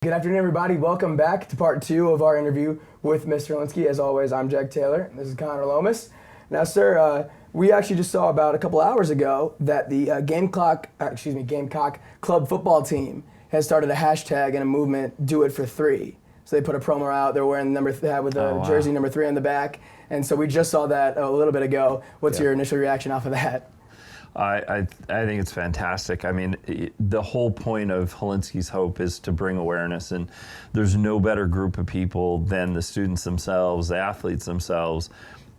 Good afternoon, everybody. Welcome back to part 2 of our interview with Mr. Hilinski. As always, I'm Jack Taylor. This is Connor Lomas. Now, sir, we actually just saw about a couple hours ago that the Gamecock club football team has started a hashtag and a movement, Do It For 3. So they put a promo out. They're wearing the jersey number 3 on the back. And so we just saw that a little bit ago. What's your initial reaction off of that? I think it's fantastic. I mean, the whole point of Hilinski's Hope is to bring awareness, and there's no better group of people than the students themselves, the athletes themselves,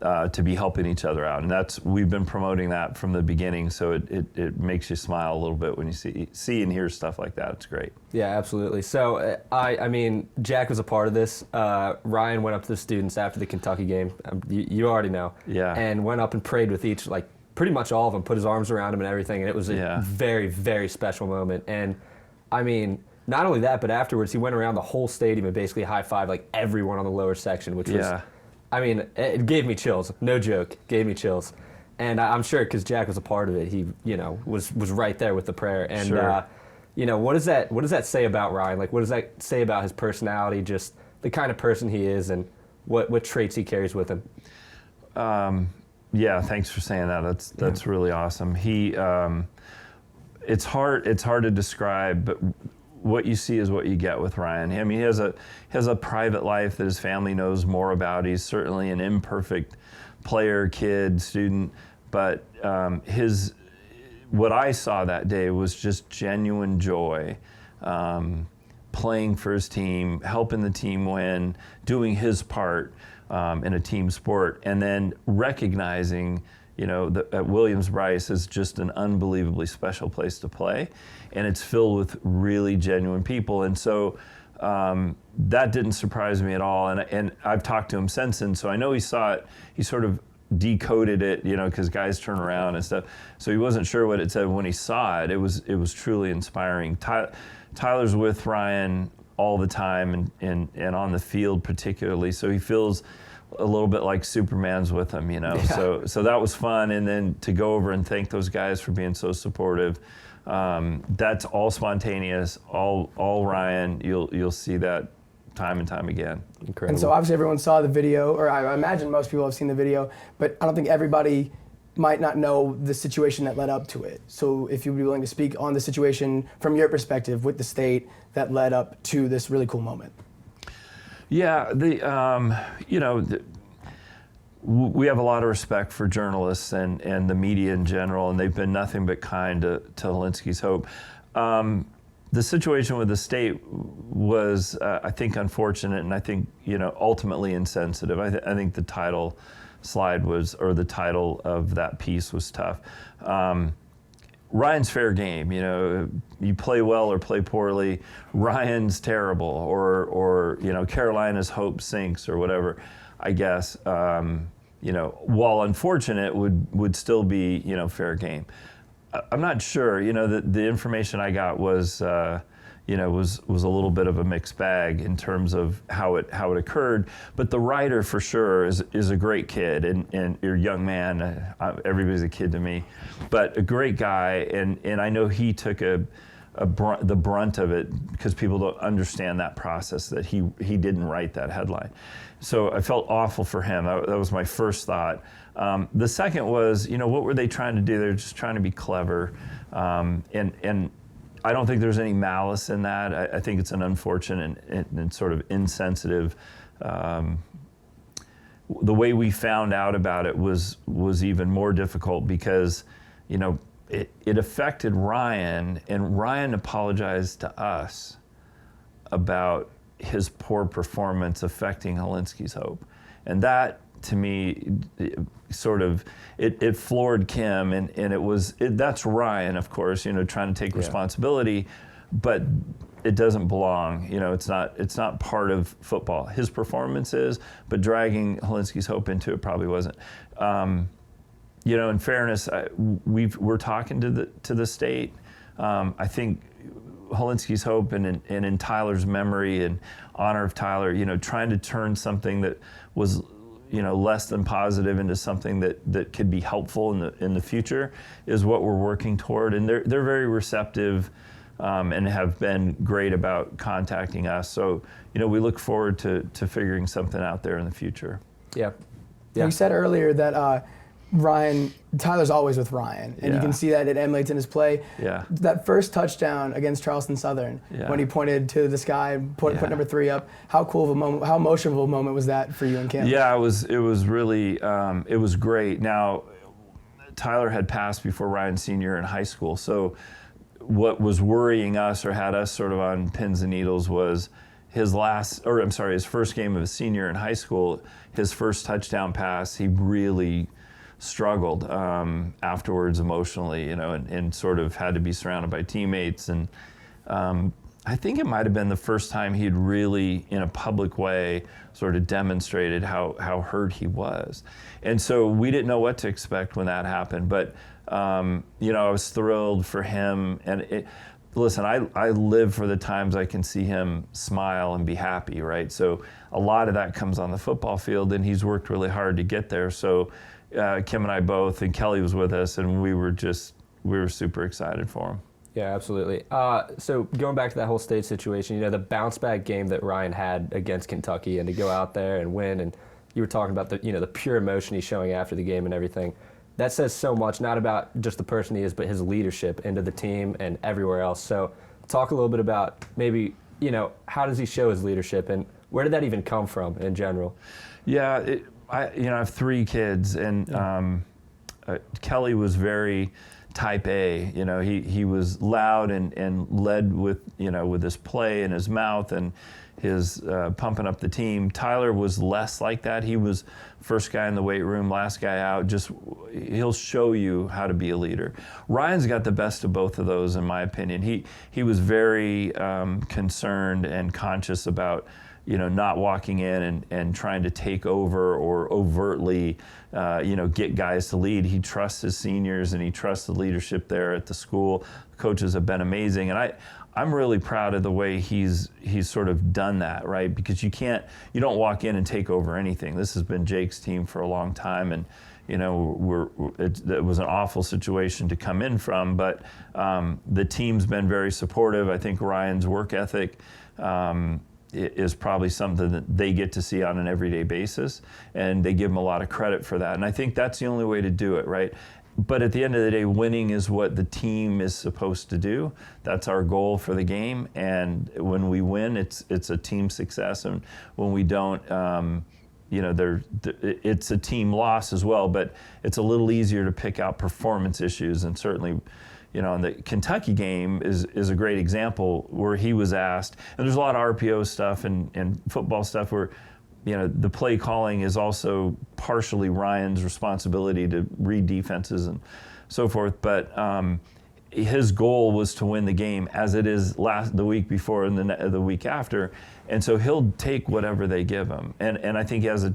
to be helping each other out. And we've been promoting that from the beginning, so it makes you smile a little bit when you see and hear stuff like that. It's great. Yeah, absolutely. So, I mean, Jack was a part of this. Ryan went up to the students after the Kentucky game. You already know. Yeah. And went up and prayed with each, like, pretty much all of them, put his arms around him and everything, and it was a very, very special moment. And, I mean, not only that, but afterwards he went around the whole stadium and basically high-fived, like, everyone on the lower section, which was, I mean, it gave me chills. No joke, gave me chills. And I'm sure because Jack was a part of it, he, you know, was right there with the prayer. And, you know, what does that say about Ryan? Like, what does that say about his personality, just the kind of person he is, and what traits he carries with him? Yeah, thanks for saying that. That's really awesome. It's hard to describe, but what you see is what you get with Ryan. I mean, he has a private life that his family knows more about. He's certainly an imperfect player, kid, student, but what I saw that day was just genuine joy. Playing for his team, helping the team win, doing his part in a team sport, and then recognizing, you know, that Williams-Brice is just an unbelievably special place to play, and it's filled with really genuine people. And so that didn't surprise me at all. And I've talked to him since, and so I know he saw it. He sort of decoded it, you know, because guys turn around and stuff. So he wasn't sure what it said when he saw it. It was truly inspiring. Tyler's with Ryan all the time and on the field particularly, so he feels a little bit like Superman's with him, you know. Yeah. So that was fun, and then to go over and thank those guys for being so supportive. That's all spontaneous, all Ryan. You'll see that time and time again. Incredible. And so obviously everyone saw the video, or I imagine most people have seen the video, but I don't think everybody might not know the situation that led up to it. So if you'd be willing to speak on the situation from your perspective with the state that led up to this really cool moment. Yeah, you know, we have a lot of respect for journalists and the media in general, and they've been nothing but kind to Hilinski's Hope. The situation with the state was, I think, unfortunate, and I think, you know, ultimately insensitive. I think the title slide the title of that piece was tough. Ryan's fair game, you know, you play well or play poorly, Ryan's terrible, or you know, Carolina's hope sinks or whatever, I guess, you know, while unfortunate would still be, you know, fair game. I'm not sure, you know, the information I got was, you know, was a little bit of a mixed bag in terms of how it occurred. But the writer, for sure, is a great kid and a young man. Everybody's a kid to me, but a great guy. And I know he took the brunt of it because people don't understand that process, that he didn't write that headline. So I felt awful for him. That was my first thought. The second was, you know, what were they trying to do? They're just trying to be clever, and I don't think there's any malice in that. I think it's an unfortunate and sort of insensitive. The way we found out about it was even more difficult because, you know, it affected Ryan, and Ryan apologized to us about his poor performance affecting Hilinski's Hope, and that, to me, it floored Kim, and that's Ryan, of course, you know, trying to take responsibility, but it doesn't belong. You know, it's not part of football. His performance is, but dragging Hilinski's Hope into it probably wasn't. You know, in fairness, we're talking to the state. I think Hilinski's Hope and in Tyler's memory and honor of Tyler, you know, trying to turn something that was, you know, less than positive into something that could be helpful in the future is what we're working toward. And they're very receptive and have been great about contacting us. So, we look forward to figuring something out there in the future. Yeah. You said earlier that Tyler's always with Ryan, and you can see that it emulates in his play. Yeah. That first touchdown against Charleston Southern, when he pointed to the sky, put number 3 up, how cool of a moment, how emotional of a moment was that for you and Kim? Yeah, it was really, it was great. Now, Tyler had passed before Ryan's senior in high school, so what was worrying us or had us sort of on pins and needles was his first game of his senior in high school, his first touchdown pass, he really struggled afterwards emotionally, and sort of had to be surrounded by teammates. And I think it might have been the first time he'd really, in a public way, sort of demonstrated how hurt he was. And so we didn't know what to expect when that happened. But, I was thrilled for him. And listen, I live for the times I can see him smile and be happy, right? So a lot of that comes on the football field, and he's worked really hard to get there. So Kim and I both, and Kelly was with us, and we were super excited for him. Yeah, absolutely. So going back to that whole state situation, the bounce back game that Ryan had against Kentucky, and to go out there and win, and you were talking about the pure emotion he's showing after the game and everything. That says so much, not about just the person he is, but his leadership into the team and everywhere else. So talk a little bit about maybe, how does he show his leadership, and where did that even come from in general? Yeah, I have 3 kids, and Kelly was very type A. He was loud and led with his play and his mouth and his pumping up the team. Tyler was less like that. He was first guy in the weight room, last guy out. He'll show you how to be a leader. Ryan's got the best of both of those, in my opinion. He was very concerned and conscious about not walking in and trying to take over or overtly, get guys to lead. He trusts his seniors, and he trusts the leadership there at the school. The coaches have been amazing, and I'm really proud of the way he's sort of done that, right? Because you don't walk in and take over anything. This has been Jake's team for a long time, and it was an awful situation to come in from, but the team's been very supportive. I think Ryan's work ethic is probably something that they get to see on an everyday basis, and they give him a lot of credit for that. And I think that's the only way to do it, right? But at the end of the day, winning is what the team is supposed to do. That's our goal for the game. And when we win, it's a team success. And when we don't, it's a team loss as well. But it's a little easier to pick out performance issues. And certainly, in the Kentucky game is a great example where he was asked. And there's a lot of RPO stuff and football stuff where the play calling is also partially Ryan's responsibility to read defenses and so forth. But his goal was to win the game, as it is the week before and the week after. And so he'll take whatever they give him. And I think he has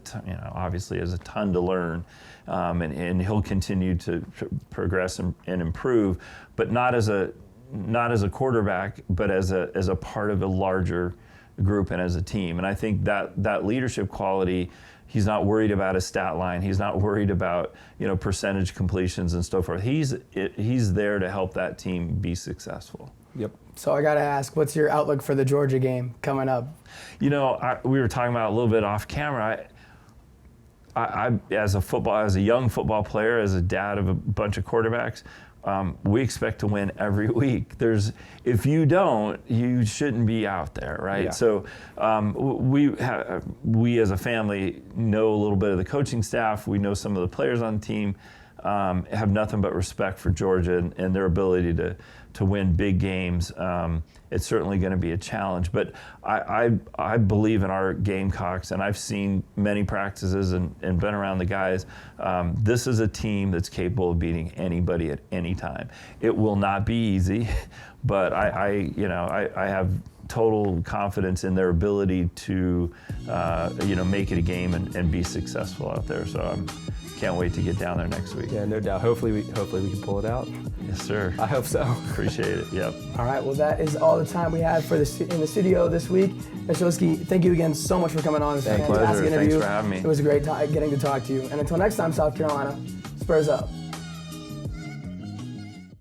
obviously has a ton to learn. And he'll continue to progress and improve, but not as a quarterback, but as a part of a larger group and as a team. And I think that leadership quality, he's not worried about a stat line. He's not worried about percentage completions and so forth. He's there to help that team be successfil. Yep. So I got to ask, what's your outlook for the Georgia game coming up? We were talking about it a little bit off camera. I as a young football player, as a dad of a bunch of quarterbacks, we expect to win every week. If you don't, you shouldn't be out there, right? Yeah. So we as a family know a little bit of the coaching staff. We know some of the players on the team. Have nothing but respect for Georgia and their ability to win big games. It's certainly going to be a challenge, but I believe in our Gamecocks, and I've seen many practices and been around the guys. This is a team that's capable of beating anybody at any time. It will not be easy, but I have total confidence in their ability to make it a game and be successful out there. So can't wait to get down there next week. Yeah, no doubt. Hopefully we can pull it out. Yes, sir. I hope so. Appreciate it. Yep. All right. Well, that is all the time we have in the studio this week. Mr. Hilinski, thank you again so much for coming on. It was a fantastic interview. Thanks for having me. It was a great getting to talk to you. And until next time, South Carolina, Spurs up.